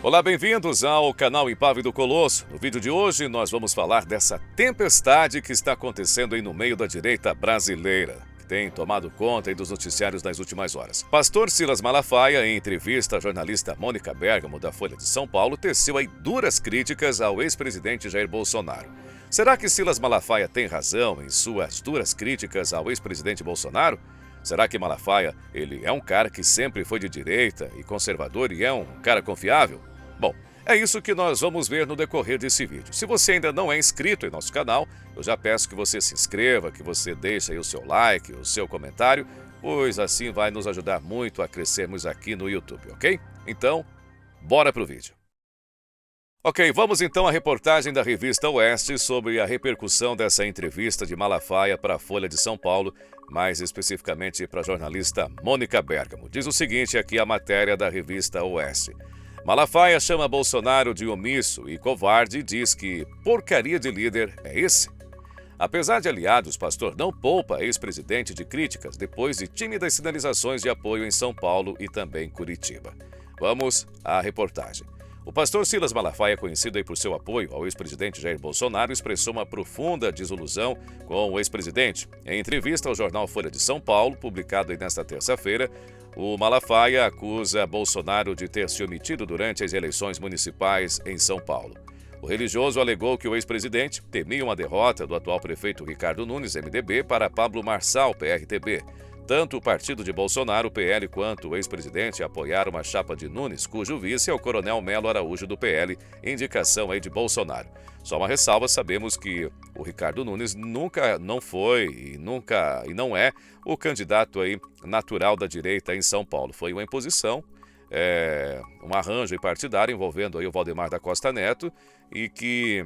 Olá, bem-vindos ao canal Impávido Colosso. No vídeo de hoje nós vamos falar dessa tempestade que está acontecendo aí no meio da direita brasileira, que tem tomado conta aí dos noticiários nas últimas horas. Pastor Silas Malafaia, em entrevista à jornalista Mônica Bergamo, da Folha de São Paulo, teceu aí duras críticas ao ex-presidente Jair Bolsonaro. Será que Silas Malafaia tem razão em suas duras críticas ao ex-presidente Bolsonaro? Será que Malafaia, ele é um cara que sempre foi de direita e conservador e é um cara confiável? Bom, é isso que nós vamos ver no decorrer desse vídeo. Se você ainda não é inscrito em nosso canal, eu já peço que você se inscreva, que você deixe aí o seu like, o seu comentário, pois assim vai nos ajudar muito a crescermos aqui no YouTube, ok? Então, bora pro vídeo. Ok, vamos então à reportagem da revista Oeste sobre a repercussão dessa entrevista de Malafaia para a Folha de São Paulo, mais especificamente para a jornalista Mônica Bergamo. Diz o seguinte aqui a matéria da revista Oeste. Malafaia chama Bolsonaro de omisso e covarde e diz que porcaria de líder é esse? Apesar de aliados, pastor não poupa ex-presidente de críticas depois de tímidas sinalizações de apoio em São Paulo e também Curitiba. Vamos à reportagem. O pastor Silas Malafaia, conhecido aí por seu apoio ao ex-presidente Jair Bolsonaro, expressou uma profunda desilusão com o ex-presidente. Em entrevista ao jornal Folha de São Paulo, publicado aí nesta terça-feira, o Malafaia acusa Bolsonaro de ter se omitido durante as eleições municipais em São Paulo. O religioso alegou que o ex-presidente temia uma derrota do atual prefeito Ricardo Nunes, MDB, para Pablo Marçal, PRTB. Tanto o partido de Bolsonaro, o PL, quanto o ex-presidente apoiaram a chapa de Nunes, cujo vice é o coronel Melo Araújo do PL, indicação aí de Bolsonaro. Só uma ressalva, sabemos que o Ricardo Nunes nunca não foi e não é o candidato aí natural da direita em São Paulo. Foi uma imposição, um arranjo partidário envolvendo aí o Valdemar da Costa Neto e que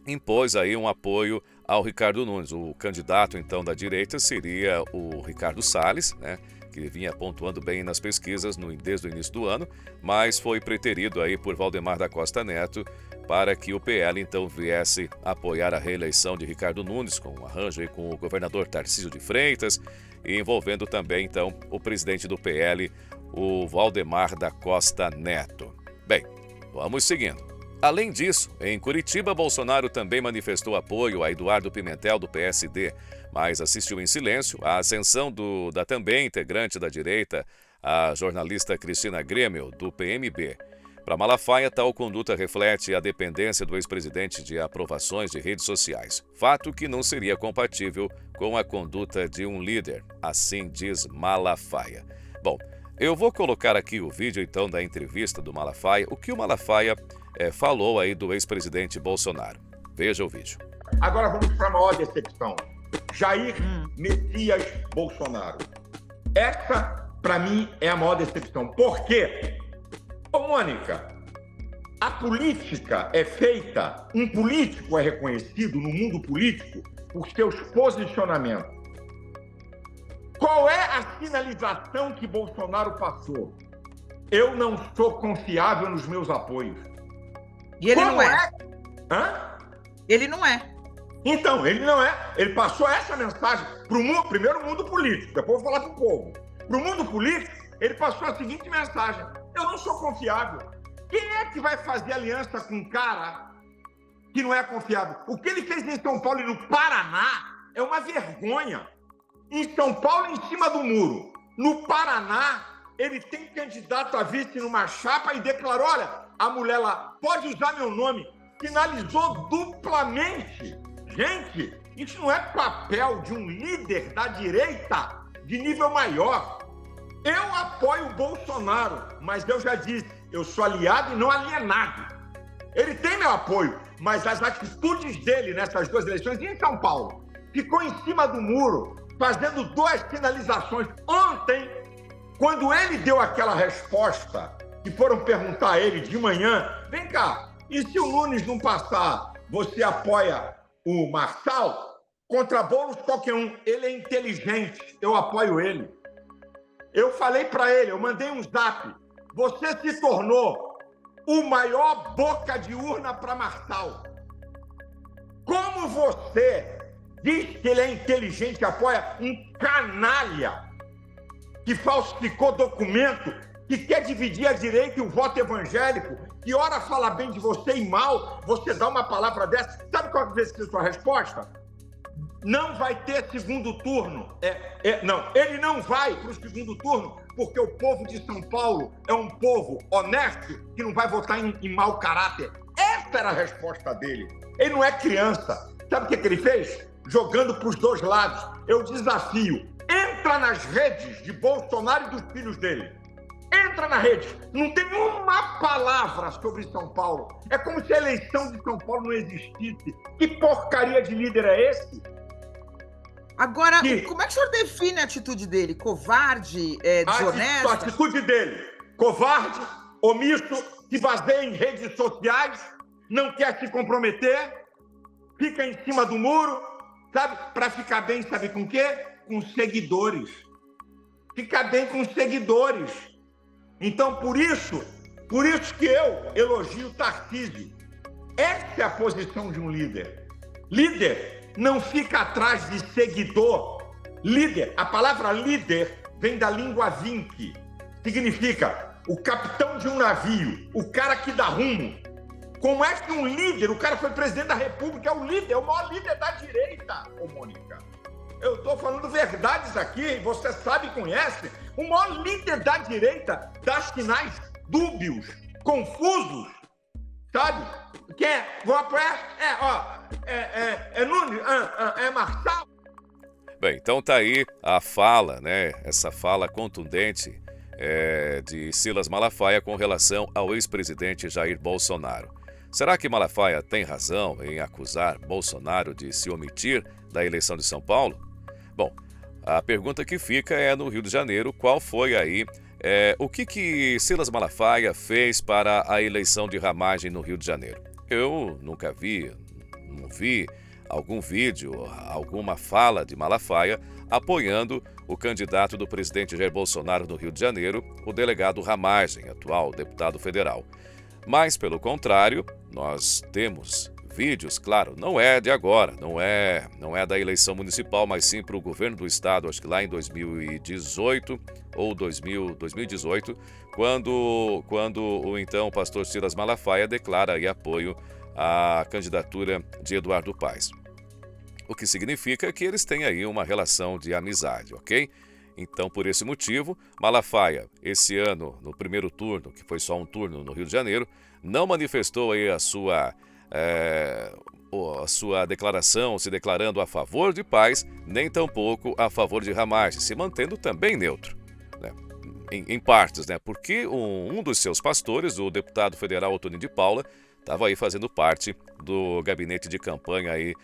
impôs aí um apoio ao Ricardo Nunes. O candidato, então, da direita seria o Ricardo Salles, né, que vinha pontuando bem nas pesquisas desde o início do ano, mas foi preterido aí por Valdemar da Costa Neto para que o PL, então, viesse apoiar a reeleição de Ricardo Nunes, com um arranjo aí com o governador Tarcísio de Freitas, e envolvendo também, então, o presidente do PL, o Valdemar da Costa Neto. Bem, vamos seguindo. Além disso, em Curitiba, Bolsonaro também manifestou apoio a Eduardo Pimentel, do PSD, mas assistiu em silêncio à ascensão da também integrante da direita, a jornalista Cristina Grêmio, do PMB. Para Malafaia, tal conduta reflete a dependência do ex-presidente de aprovações de redes sociais, fato que não seria compatível com a conduta de um líder, assim diz Malafaia. Bom, eu vou colocar aqui o vídeo, então, da entrevista do Malafaia, o que o Malafaia falou aí do ex-presidente Bolsonaro. Veja o vídeo. Agora vamos para a maior decepção. Jair Messias Bolsonaro. Essa, para mim, é a maior decepção. Por quê? Ô, Mônica, a política é feita, um político é reconhecido no mundo político por seus posicionamentos. Qual é a sinalização que Bolsonaro passou? Eu não sou confiável nos meus apoios. E ele não é. Hã? Ele não é. Então, ele não é. Ele passou essa mensagem para o mundo, primeiro o mundo político, depois eu vou falar para o povo. Para o mundo político, ele passou a seguinte mensagem: eu não sou confiável. Quem é que vai fazer aliança com um cara que não é confiável? O que ele fez em São Paulo e no Paraná é uma vergonha. Em São Paulo, em cima do muro. No Paraná, ele tem candidato a vice numa chapa e declarou: olha, a mulher lá pode usar meu nome. Finalizou duplamente. Gente, isso não é papel de um líder da direita de nível maior. Eu apoio o Bolsonaro, mas eu já disse, eu sou aliado e não alienado. Ele tem meu apoio, mas as atitudes dele nessas duas eleições, e em São Paulo, ficou em cima do muro, fazendo duas sinalizações. Ontem, quando ele deu aquela resposta, que foram perguntar a ele de manhã, vem cá, e se o Nunes não passar, você apoia o Marçal? Contra Boulos, qualquer um. Ele é inteligente, eu apoio ele. Eu falei para ele, eu mandei um zap, você se tornou o maior boca de urna para Marçal. Como você diz que ele é inteligente e apoia um canalha que falsificou documento, que quer dividir a direita e o voto evangélico, que ora fala bem de você e mal, você dá uma palavra dessa. Sabe qual vai ser a sua resposta? Não vai ter segundo turno. Não, ele não vai para o segundo turno, porque o povo de São Paulo é um povo honesto que não vai votar em mau caráter. Essa era a resposta dele. Ele não é criança. Sabe o que ele fez? Jogando para os dois lados. Eu desafio. Entra nas redes de Bolsonaro e dos filhos dele. Entra na rede. Não tem uma palavra sobre São Paulo. É como se a eleição de São Paulo não existisse. Que porcaria de líder é esse? Agora, como é que o senhor define a atitude dele? Covarde, desonesto? A atitude dele, covarde, omisso, se baseia em redes sociais, não quer se comprometer, fica em cima do muro, sabe? Para ficar bem, sabe com o quê? Com seguidores. Fica bem com seguidores. Então, por isso que eu elogio o Tarcísio. Essa é a posição de um líder. Líder não fica atrás de seguidor. Líder, a palavra líder vem da língua vinque. Significa o capitão de um navio, o cara que dá rumo. Como é que um líder, o cara foi presidente da República, é o líder, é o maior líder da direita, ô Mônica. Eu estou falando verdades aqui, você sabe e conhece. O maior líder da direita dá sinais dúbios, confusos, sabe? Que vou apoiar, Nunes, Marçal. Bem, então tá aí a fala, né? Essa fala contundente de Silas Malafaia com relação ao ex-presidente Jair Bolsonaro. Será que Malafaia tem razão em acusar Bolsonaro de se omitir da eleição de São Paulo? Bom, a pergunta que fica é no Rio de Janeiro, qual foi aí, o que Silas Malafaia fez para a eleição de Ramagem no Rio de Janeiro? Eu nunca não vi algum vídeo, alguma fala de Malafaia apoiando o candidato do presidente Jair Bolsonaro no Rio de Janeiro, o delegado Ramagem, atual deputado federal. Mas, pelo contrário, nós temos vídeos, claro, não é de agora, não é da eleição municipal, mas sim para o governo do estado, acho que lá em 2018 ou 2018, quando o então pastor Silas Malafaia declara aí apoio à candidatura de Eduardo Paes. O que significa que eles têm aí uma relação de amizade, ok? Então, por esse motivo, Malafaia, esse ano, no primeiro turno, que foi só um turno no Rio de Janeiro, não manifestou aí a sua declaração, se declarando a favor de Paes, nem tampouco a favor de Ramagem, se mantendo também neutro, né? Em partes, né? Porque um dos seus pastores, o deputado federal Otônio de Paula, estava aí fazendo parte do gabinete de campanha aí,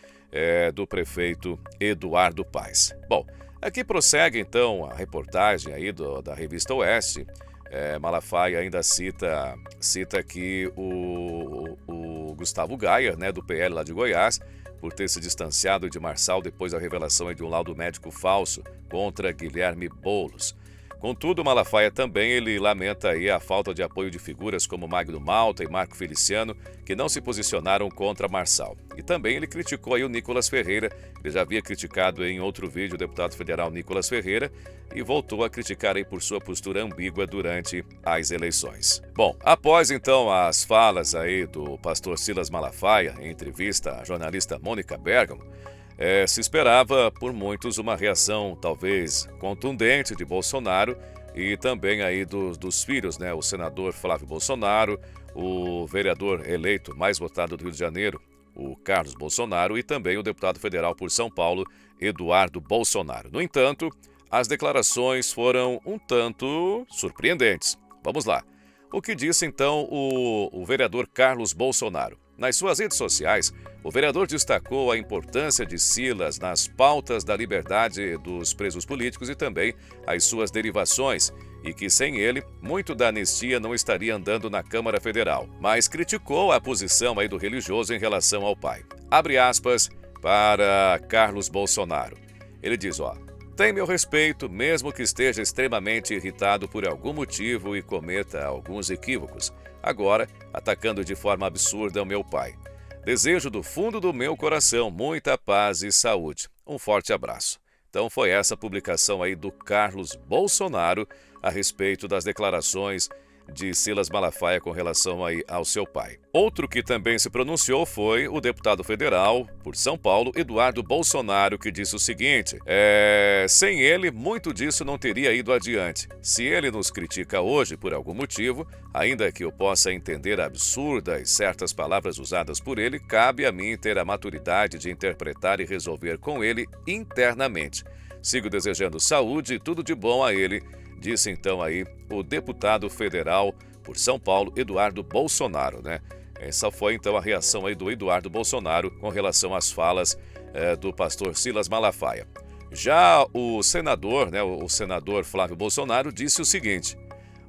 do prefeito Eduardo Paes. Bom, aqui prossegue então a reportagem aí da revista Oeste. Malafaia ainda cita aqui o Gustavo Gaia, né, do PL lá de Goiás, por ter se distanciado de Marçal depois da revelação de um laudo médico falso contra Guilherme Boulos. Contudo, Malafaia também ele lamenta aí a falta de apoio de figuras como Magno Malta e Marco Feliciano, que não se posicionaram contra Marçal. E também ele criticou aí o Nicolas Ferreira, ele já havia criticado em outro vídeo o deputado federal Nicolas Ferreira e voltou a criticar aí por sua postura ambígua durante as eleições. Bom, após então as falas aí do pastor Silas Malafaia, em entrevista à jornalista Mônica Bergamo, se esperava por muitos uma reação talvez contundente de Bolsonaro e também aí dos filhos, né? O senador Flávio Bolsonaro, o vereador eleito mais votado do Rio de Janeiro, o Carlos Bolsonaro, e também o deputado federal por São Paulo, Eduardo Bolsonaro. No entanto, as declarações foram um tanto surpreendentes. Vamos lá. O que disse então o vereador Carlos Bolsonaro? Nas suas redes sociais, o vereador destacou a importância de Silas nas pautas da liberdade dos presos políticos e também as suas derivações, e que sem ele, muito da anistia não estaria andando na Câmara Federal, mas criticou a posição aí do religioso em relação ao pai. Abre aspas para Carlos Bolsonaro. Ele diz, tem meu respeito, mesmo que esteja extremamente irritado por algum motivo e cometa alguns equívocos. Agora, atacando de forma absurda o meu pai. Desejo do fundo do meu coração muita paz e saúde. Um forte abraço. Então foi essa publicação aí do Carlos Bolsonaro a respeito das declarações de Silas Malafaia com relação aí ao seu pai. Outro que também se pronunciou foi o deputado federal por São Paulo, Eduardo Bolsonaro, que disse o seguinte: sem ele, muito disso não teria ido adiante. Se ele nos critica hoje por algum motivo, ainda que eu possa entender absurdas certas palavras usadas por ele, cabe a mim ter a maturidade de interpretar e resolver com ele internamente. Sigo desejando saúde e tudo de bom a ele, disse então aí o deputado federal por São Paulo, Eduardo Bolsonaro, né? Essa foi então a reação aí do Eduardo Bolsonaro com relação às falas do pastor Silas Malafaia. Já o senador, né, o senador Flávio Bolsonaro disse o seguinte: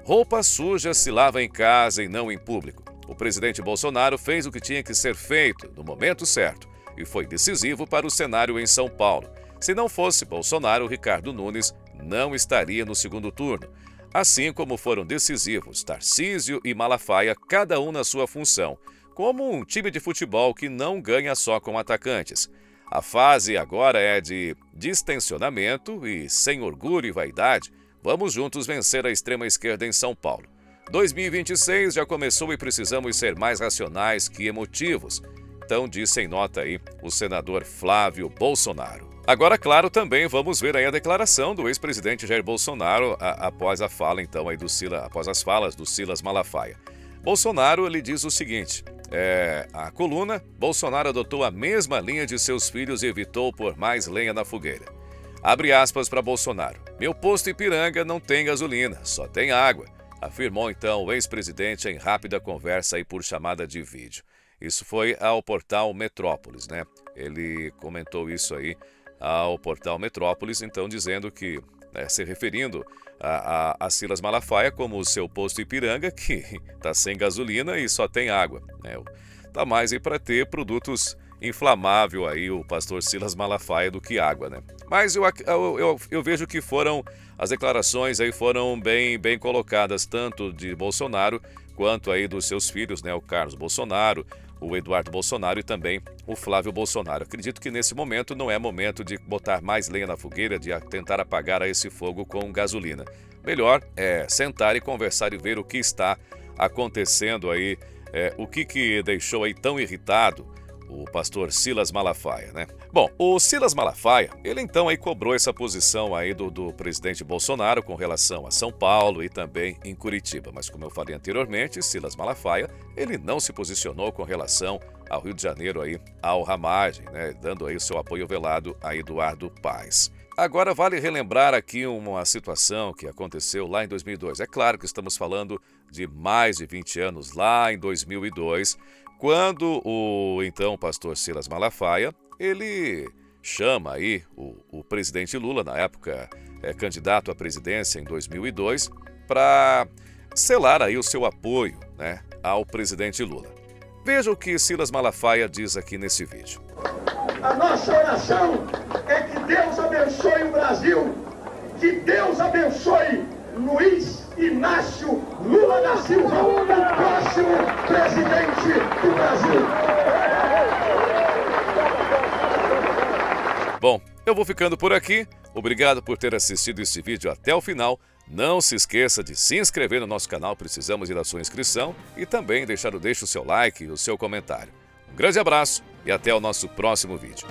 roupa suja se lava em casa e não em público. O presidente Bolsonaro fez o que tinha que ser feito no momento certo e foi decisivo para o cenário em São Paulo. Se não fosse Bolsonaro, Ricardo Nunes não estaria no segundo turno. Assim como foram decisivos Tarcísio e Malafaia, cada um na sua função, como um time de futebol que não ganha só com atacantes. A fase agora é de distensionamento e, sem orgulho e vaidade, vamos juntos vencer a extrema-esquerda em São Paulo. 2026 já começou e precisamos ser mais racionais que emotivos. Então, disse em nota aí o senador Flávio Bolsonaro. Agora, claro, também vamos ver aí a declaração do ex-presidente Jair Bolsonaro após a fala, então, aí após as falas do Silas Malafaia. Bolsonaro, ele diz o seguinte: a coluna, Bolsonaro adotou a mesma linha de seus filhos e evitou pôr mais lenha na fogueira. Abre aspas para Bolsonaro: meu posto Ipiranga não tem gasolina, só tem água, afirmou então o ex-presidente em rápida conversa aí por chamada de vídeo. Isso foi ao portal Metrópolis, né? Ele comentou isso aí ao portal Metrópolis, então dizendo que, se referindo a Silas Malafaia como o seu posto Ipiranga, que está sem gasolina e só tem água, né? Tá mais aí para ter produtos inflamável aí o pastor Silas Malafaia do que água, né? Mas eu vejo que as declarações aí foram bem colocadas, tanto de Bolsonaro quanto aí dos seus filhos, né? O Carlos Bolsonaro, o Eduardo Bolsonaro e também o Flávio Bolsonaro. Acredito que nesse momento não é momento de botar mais lenha na fogueira, de tentar apagar esse fogo com gasolina. Melhor é sentar e conversar e ver o que está acontecendo aí, o que deixou aí tão irritado o pastor Silas Malafaia, né? Bom, o Silas Malafaia, ele então aí cobrou essa posição aí do presidente Bolsonaro com relação a São Paulo e também em Curitiba. Mas como eu falei anteriormente, Silas Malafaia, ele não se posicionou com relação ao Rio de Janeiro aí, ao Ramagem, né? Dando aí o seu apoio velado a Eduardo Paes. Agora vale relembrar aqui uma situação que aconteceu lá em 2002. É claro que estamos falando de mais de 20 anos, lá em 2002, quando o então pastor Silas Malafaia, ele chama aí o presidente Lula, na época candidato à presidência em 2002, para selar aí o seu apoio, né, ao presidente Lula. Veja o que Silas Malafaia diz aqui nesse vídeo. A nossa oração é que Deus abençoe o Brasil, que Deus abençoe Luiz Inácio Lula da Silva, o próximo presidente do Brasil. Bom, eu vou ficando por aqui. Obrigado por ter assistido esse vídeo até o final. Não se esqueça de se inscrever no nosso canal, precisamos da sua inscrição, e também deixa o seu like e o seu comentário. Um grande abraço e até o nosso próximo vídeo.